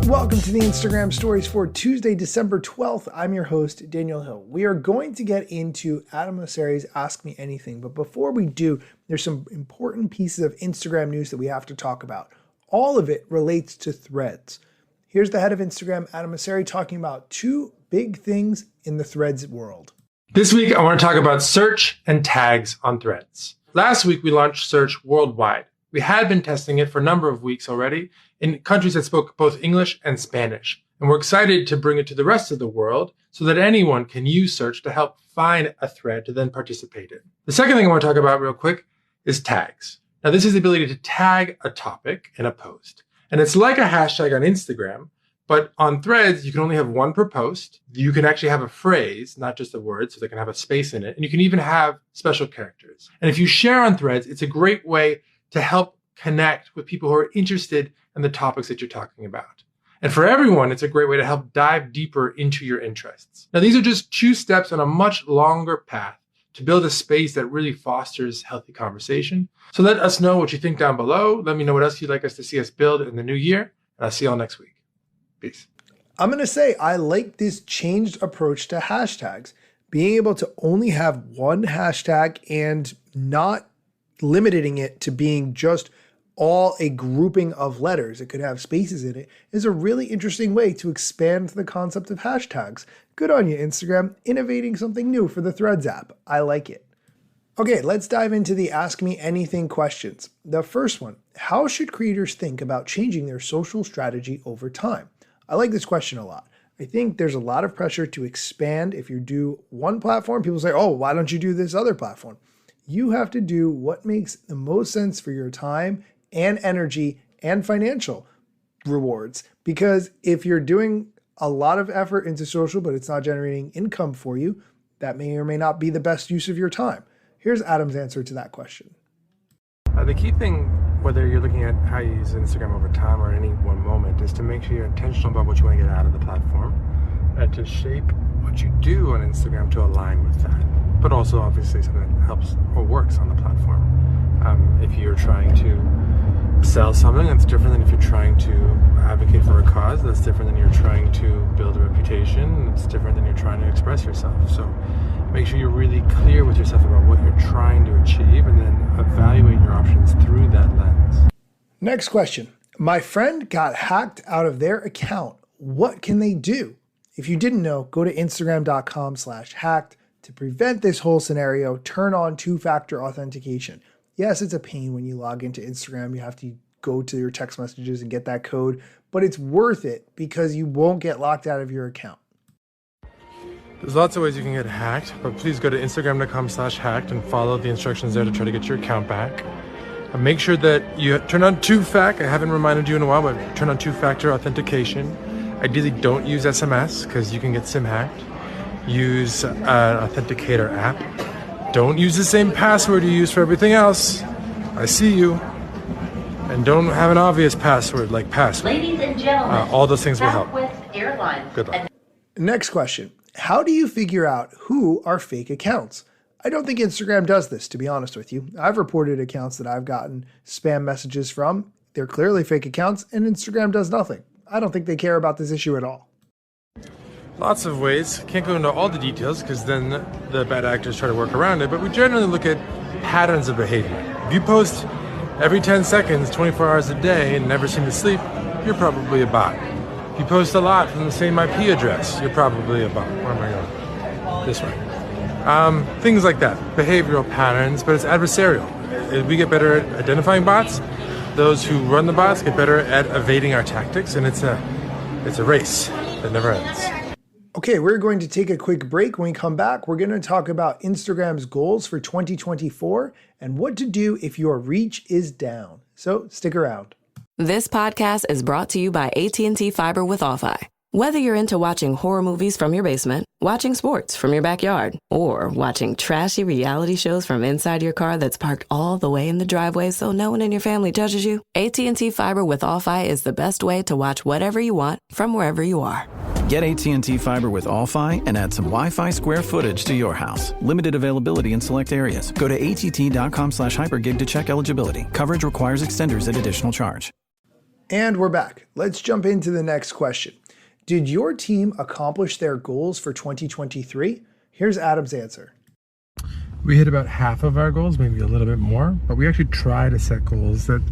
Welcome to the Instagram stories for Tuesday, December 12th. I'm your host, Daniel Hill. We are going to get into Adam Mosseri's Ask Me Anything, but before we do, there's some important pieces of Instagram news that we have to talk about. All of it relates to Threads. Here's the head of Instagram, Adam Mosseri, talking about two big things in the Threads world. This week, I want to talk about search and tags on Threads. Last week, we launched search worldwide. We had been testing it for a number of weeks already in countries that spoke both English and Spanish. And we're excited to bring it to the rest of the world so that anyone can use search to help find a thread to then participate in. The second thing I want to talk about real quick is tags. Now, this is the ability to tag a topic in a post. And it's like a hashtag on Instagram, but on Threads, you can only have one per post. You can actually have a phrase, not just a word, so they can have a space in it. And you can even have special characters. And if you share on Threads, it's a great way to help connect with people who are interested in the topics that you're talking about. And for everyone, it's a great way to help dive deeper into your interests. Now, these are just two steps on a much longer path to build a space that really fosters healthy conversation. So let us know what you think down below. Let me know what else you'd like us to see us build in the new year. And I'll see you all next week. Peace. I'm going to say I like this changed approach to hashtags. Being able to only have one hashtag and not limiting it to being just all a grouping of letters, it could have spaces in it, is a really interesting way to expand the concept of hashtags. Good on you, Instagram, innovating something new for the Threads app. I like it. Okay, let's dive into the Ask Me Anything questions. The first one, how should creators think about changing their social strategy over time? I like this question a lot. I think there's a lot of pressure to expand. If you do one platform, people say, oh, why don't you do this other platform? You have to do what makes the most sense for your time and energy and financial rewards. Because if you're doing a lot of effort into social, but it's not generating income for you, that may or may not be the best use of your time. Here's Adam's answer to that question. The key thing, whether you're looking at how you use Instagram over time or at any one moment, is to make sure you're intentional about what you want to get out of the platform and to shape what you do on Instagram to align with that. But also, obviously, something that helps or works on the platform. If you're trying to sell something, that's different than if you're trying to advocate for a cause. That's different than you're trying to build a reputation. It's different than you're trying to express yourself. So make sure you're really clear with yourself about what you're trying to achieve and then evaluate your options through that lens. Next question. My friend got hacked out of their account. What can they do? If you didn't know, go to instagram.com/hacked. To prevent this whole scenario, turn on two-factor authentication. Yes, it's a pain when you log into Instagram. You have to go to your text messages and get that code, but it's worth it because you won't get locked out of your account. There's lots of ways you can get hacked, but please go to instagram.com/hacked and follow the instructions there to try to get your account back. And make sure that you turn on two-factor. I haven't reminded you in a while, but turn on two-factor authentication. Ideally, don't use SMS because you can get SIM hacked. Use an authenticator app. Don't use the same password you use for everything else. I see you. And don't have an obvious password like password. Ladies and gentlemen, all those things will help. Southwest Airlines. Good luck. Next question. How do you figure out who are fake accounts? I don't think Instagram does this, to be honest with you. I've reported accounts that I've gotten spam messages from. They're clearly fake accounts, and Instagram does nothing. I don't think they care about this issue at all. Lots of ways. Can't go into all the details because then the bad actors try to work around it, but we generally look at patterns of behavior. If you post every 10 seconds, 24 hours a day, and never seem to sleep, you're probably a bot. If you post a lot from the same IP address, you're probably a bot. Where am I going? This way. Things like that. Behavioral patterns, but it's adversarial. As we get better at identifying bots, those who run the bots get better at evading our tactics, and it's a race that never ends. Okay, we're going to take a quick break. When we come back, we're going to talk about Instagram's goals for 2024 and what to do if your reach is down. So stick around. This podcast is brought to you by AT&T Fiber with All-Fi. Whether you're into watching horror movies from your basement, watching sports from your backyard, or watching trashy reality shows from inside your car that's parked all the way in the driveway so no one in your family judges you, AT&T Fiber with All-Fi is the best way to watch whatever you want from wherever you are. Get AT&T Fiber with All-Fi and add some Wi-Fi square footage to your house. Limited availability in select areas. Go to att.com/hypergig to check eligibility. Coverage requires extenders at additional charge. And we're back. Let's jump into the next question. Did your team accomplish their goals for 2023? Here's Adam's answer. We hit about half of our goals, maybe a little bit more, but we actually try to set goals that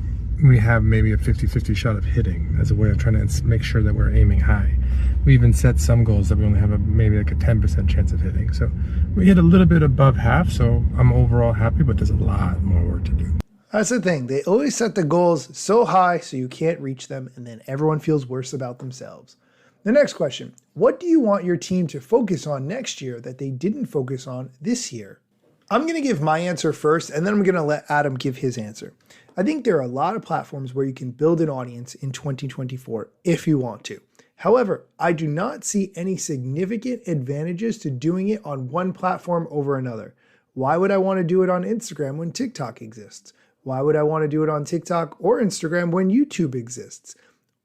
we have maybe a 50-50 shot of hitting as a way of trying to make sure that we're aiming high. We even set some goals that we only have maybe like a 10% chance of hitting. So we hit a little bit above half, so I'm overall happy, but there's a lot more work to do. That's the thing. They always set the goals so high so you can't reach them, and then everyone feels worse about themselves. The next question, what do you want your team to focus on next year that they didn't focus on this year? I'm going to give my answer first, and then I'm going to let Adam give his answer. I think there are a lot of platforms where you can build an audience in 2024 if you want to. However, I do not see any significant advantages to doing it on one platform over another. Why would I want to do it on Instagram when TikTok exists? Why would I want to do it on TikTok or Instagram when YouTube exists?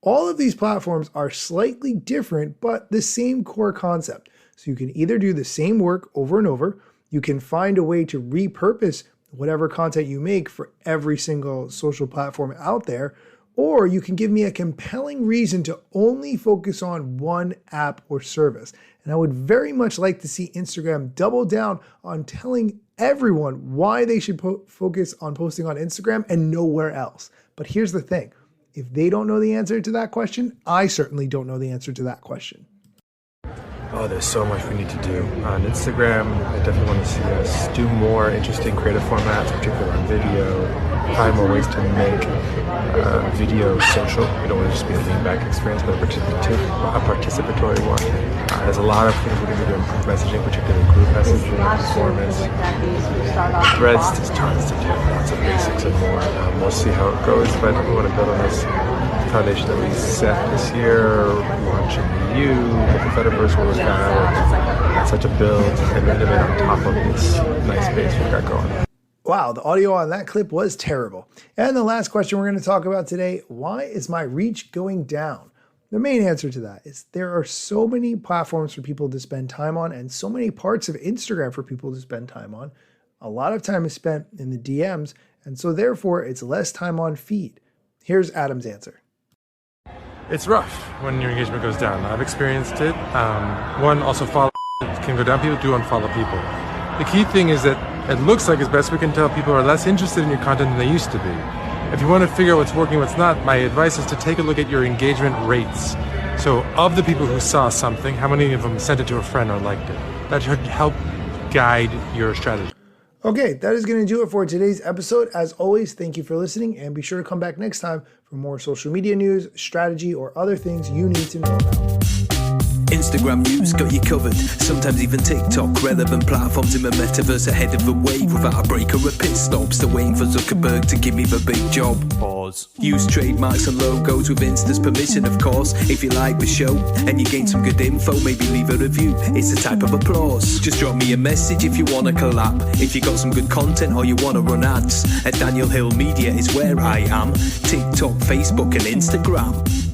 All of these platforms are slightly different, but the same core concept. So you can either do the same work over and over, you can find a way to repurpose whatever content you make for every single social platform out there, or you can give me a compelling reason to only focus on one app or service. And I would very much like to see Instagram double down on telling everyone why they should focus on posting on Instagram and nowhere else. But here's the thing. If they don't know the answer to that question, I certainly don't know the answer to that question. Oh, there's so much we need to do. On Instagram, I definitely want to see us do more interesting creative formats, particularly on video, find more ways to make video social. We don't want to just be a lean-back experience, but a participatory one. There's a lot of things we can do to improve messaging, particularly group messaging, performance. Threads, there's tons to do, lots of basics and more. We'll see how it goes, but we want to build on this foundation that we set this year, launching the U, the Fediverse will work out, such a build, and innovate on top of this nice base we've got going. Wow, the audio on that clip was terrible. And the last question we're going to talk about today, why is my reach going down? The main answer to that is there are so many platforms for people to spend time on and so many parts of Instagram for people to spend time on. A lot of time is spent in the DMs, and so therefore it's less time on feed. Here's Adam's answer. It's rough when your engagement goes down. I've experienced it. One, also follow can go down. People do unfollow people. The key thing is that it looks like, as best we can tell, people are less interested in your content than they used to be. If you want to figure out what's working, what's not, my advice is to take a look at your engagement rates. So of the people who saw something, how many of them sent it to a friend or liked it? That should help guide your strategy. Okay, that is going to do it for today's episode. As always, thank you for listening, and be sure to come back next time for more social media news, strategy, or other things you need to know about. Instagram news got you covered, sometimes even TikTok. Relevant platforms in the metaverse ahead of the wave, without a break or a pit stop. Still waiting for Zuckerberg to give me the big job. Pause. Use trademarks and logos with Insta's permission, of course. If you like the show and you gain some good info, maybe leave a review. It's a type of applause. Just drop me a message if you want to collab. If you got some good content or you want to run ads, at Daniel Hill Media is where I am. TikTok, Facebook and Instagram.